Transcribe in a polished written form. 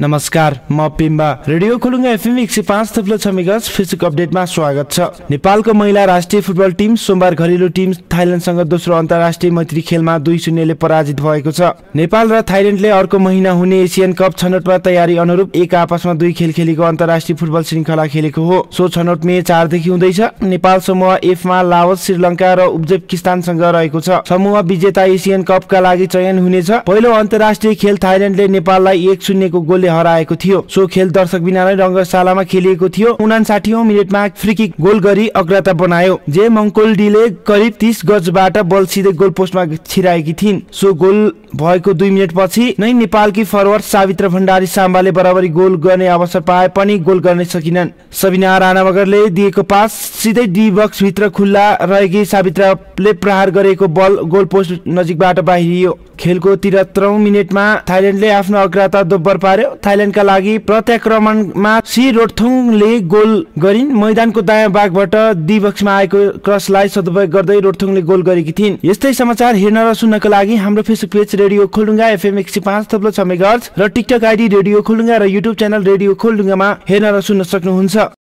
नमस्कार, म पिम्बा। Radio Kholunga FM 105.6 megahertz Facebook अपडेटमा स्वागत छ। नेपालको महिला राष्ट्रिय फुटबल टिम सोमबार घरेलु टिम थाइल्याण्डसँग दोस्रो अन्तर्राष्ट्रिय मैत्री खेलमा 2-0 ले पराजित भएको छ। नेपाल र थाइल्याण्डले अर्को महिना हुने एसियन कप छनौटमा तयारी अनुरूप एक आपसमा 2 खेल खेलेको अन्तर्राष्ट्रिय फुटबल श्रृङ्खला खेलेको हो। सो छनौट मे 4 देखि हुँदैछ। नेपाल समूह एफ मा लाओस, श्रीलङ्का र उज्बेकिस्तानसँग रहेको छ। समूह विजेता एसियन कपका लागि चयन हुनेछ। पहिलो अन्तर्राष्ट्रिय खेल थाइल्याण्डले नेपाललाई 1-0 को गोलले हराएको थियो। सो खेल दर्शक बिना नै रङ्गशालामा खेलिएको थियो। 59औं मिनेटमा फ्री किक गोल गरी अग्रता बनायो। जे मङ्कोल्डीले करिब 30 गजबाट बल सिधै गोल पोस्टमा छिराएकी थिइन्। सो गोल भएको 2 मिनेटपछि नै नेपालकी फरवर्ड सावित्र भण्डारी साम्बाले बराबरी गोल गर्ने अवसर पाए पनि गोल गर्न सकिनन्। सबिना राणा मगरले दिएको पास सिधै डी बक्स भित्र खुल्ला रहेकी सावित्रले प्रहार गरेको बल गोल पोस्ट नजिकबाट बाहिरियो। खेलको 73औं मिनेटमा थाइल्याण्डले आफ्नो अग्रता दोब्बर पार्यो। थाइल्याण्डका लागि प्रत्याक्रमणमा सी रोडथोङले गोल गरिन्। मैदानको दायाँ भागबाट डी बक्समा आएको क्रसलाई सदुपयोग गर्दै रोडथोङले गोल गरेकी थिइन्। यस्तै समाचार हेर्न र सुन्नका लागि हाम्रो Facebook page radio Kholunga FM 105.6 megahertz र टिकटक आइडी रेडियो खोलुङ्गा र युट्युब च्यानल रेडियो खोलुङ्गामा हेर्न र सुन्न सक्नुहुन्छ।